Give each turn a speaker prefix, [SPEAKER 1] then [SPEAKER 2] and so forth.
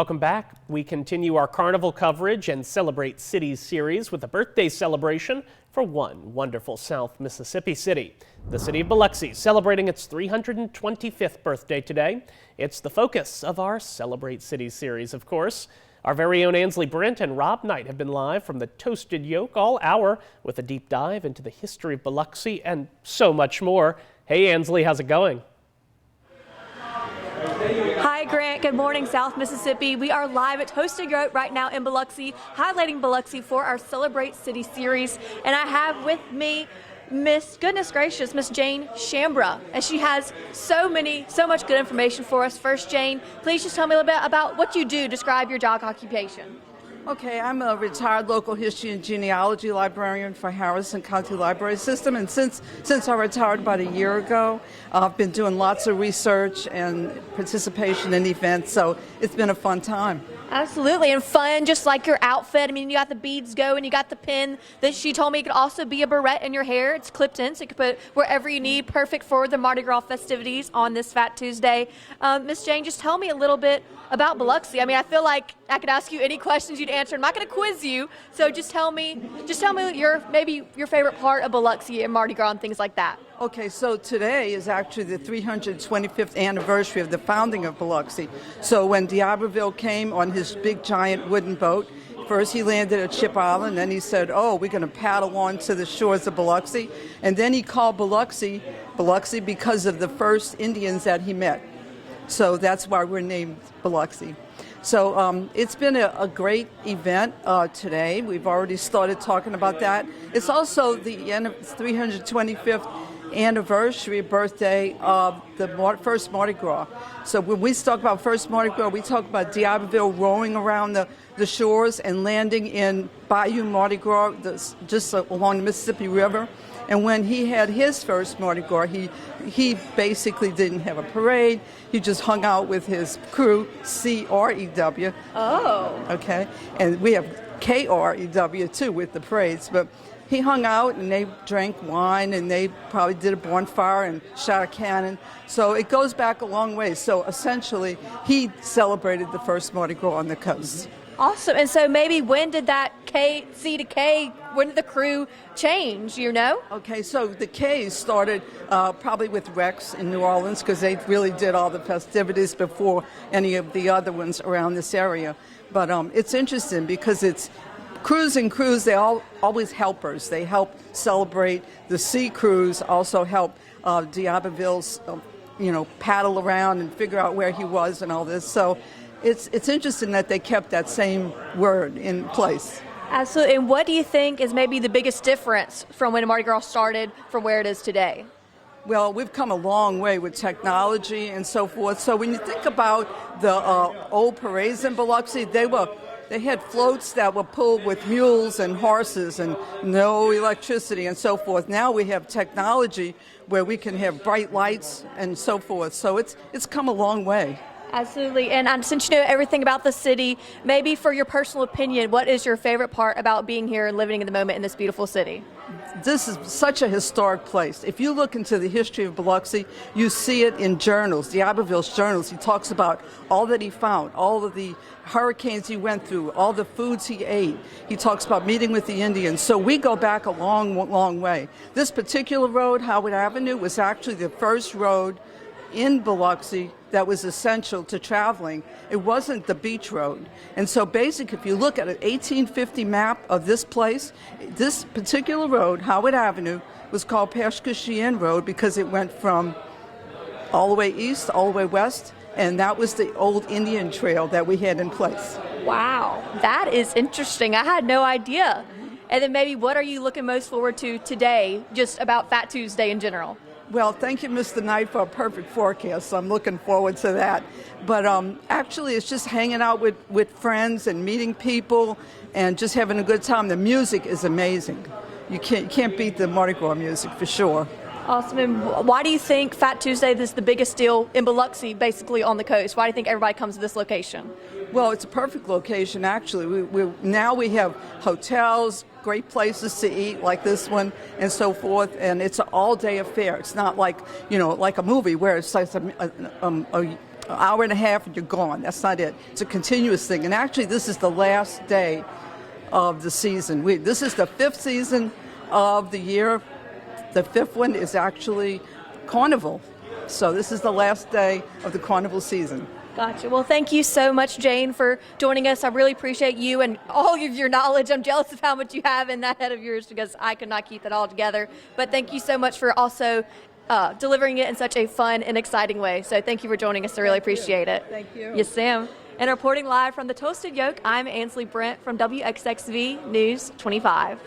[SPEAKER 1] Welcome back. We continue our carnival coverage and Celebrate Cities series with a birthday celebration for one wonderful South Mississippi city. The city of Biloxi celebrating its 325th birthday today. It's the focus of our Celebrate Cities series, of course. Our very own Ansley Brent and Rob Knight have been live from the Toasted Yoke all hour with a deep dive into the history of Biloxi and so much more. Hey Ansley, how's it going?
[SPEAKER 2] Hi Grant, good morning South Mississippi. We are live at Toasted Yoke right now in Biloxi, highlighting Biloxi for our Celebrate City series. And I have with me Miss Jane Shambra, and she has so much good information for us. First, Jane, please just tell me a little bit about what you do. Describe your job occupation.
[SPEAKER 3] Okay, I'm a retired local history and genealogy librarian for Harrison County Library System, and since I retired about a year ago, I've been doing lots of research and participation in events, so it's been a fun time.
[SPEAKER 2] Absolutely, and fun, just like your outfit. I mean, you got the beads going, you got the pin that she told me it could also be a barrette in your hair. It's clipped in, so you can put it wherever you need, perfect for the Mardi Gras festivities on this Fat Tuesday. Miss Jane, just tell me a little bit about Biloxi. I mean, I feel like I could ask you any questions you'd answer. I'm not going to quiz you, so just tell me maybe your favorite part of Biloxi and Mardi Gras and things like that.
[SPEAKER 3] Okay, so today is actually the 325th anniversary of the founding of Biloxi. So when D'Iberville came on his big giant wooden boat, first he landed at Ship Island, then he said, oh, we're going to paddle on to the shores of Biloxi. And then he called Biloxi because of the first Indians that he met. So that's why we're named Biloxi. So it's been a great event today. We've already started talking about that. It's also the 325th anniversary birthday of the first Mardi Gras. So when we talk about first Mardi Gras, we talk about D'Iberville rowing around the shores and landing in Bayou Mardi Gras, just along the Mississippi River. And when he had his first Mardi Gras, he basically didn't have a parade. He just hung out with his crew, C-R-E-W.
[SPEAKER 2] Oh.
[SPEAKER 3] Okay. And we have K-R-E-W too with the parades. But he hung out and they drank wine and they probably did a bonfire and shot a cannon. So it goes back a long way. So essentially, he celebrated the first Mardi Gras on the coast.
[SPEAKER 2] Awesome. And so maybe when did that C to K, when did the crew change, you know?
[SPEAKER 3] Okay, so the K's started probably with Rex in New Orleans because they really did all the festivities before any of the other ones around this area. But it's interesting because it's crews and crews, they always helpers. They help celebrate. The sea crews also help D'Iberville's, paddle around and figure out where he was and all this. So it's interesting that they kept that same word in place.
[SPEAKER 2] Absolutely. And what do you think is maybe the biggest difference from when Mardi Gras started from where it is today?
[SPEAKER 3] Well, we've come a long way with technology and so forth. So when you think about the old parades in Biloxi, they had floats that were pulled with mules and horses and no electricity and so forth. Now we have technology where we can have bright lights and so forth. So it's come a long way.
[SPEAKER 2] Absolutely. And since you know everything about the city, maybe for your personal opinion, what is your favorite part about being here and living in the moment in this beautiful city?
[SPEAKER 3] This is such a historic place. If you look into the history of Biloxi, you see it in journals, D'Iberville's journals. He talks about all that he found, all of the hurricanes he went through, all the foods he ate. He talks about meeting with the Indians. So we go back a long, long way. This particular road, Howard Avenue, was actually the first road in Biloxi that was essential to traveling. It wasn't the beach road. And so basically, if you look at an 1850 map of this place, this particular road, Howard Avenue, was called Pascouchian Road because it went from all the way east, all the way west, and that was the old Indian trail that we had in place.
[SPEAKER 2] Wow, that is interesting. I had no idea. And then maybe what are you looking most forward to today, just about Fat Tuesday in general?
[SPEAKER 3] Well, thank you, Mr. Knight, for a perfect forecast. So I'm looking forward to that. But actually, it's just hanging out with friends and meeting people and just having a good time. The music is amazing. You can't beat the Mardi Gras music for sure.
[SPEAKER 2] Awesome. And why do you think Fat Tuesday is the biggest deal in Biloxi, basically on the coast? Why do you think everybody comes to this location?
[SPEAKER 3] Well, it's a perfect location, actually. Now we have hotels, great places to eat like this one and so forth, and it's an all-day affair. It's not like, like a movie where it's like a hour and a half and you're gone. That's not it. It's a continuous thing. And actually, this is the last day of the season. This is the 5th season of the year. The 5th one is actually Carnival. So this is the last day of the Carnival season.
[SPEAKER 2] Gotcha. Well, thank you so much, Jane, for joining us. I really appreciate you and all of your knowledge. I'm jealous of how much you have in that head of yours because I could not keep that all together. But thank you so much for also delivering it in such a fun and exciting way. So thank you for joining us. I really appreciate it.
[SPEAKER 3] Thank you.
[SPEAKER 2] Yes, Sam. And reporting live from the Toasted Yoke, I'm Ansley Brent from WXXV News 25.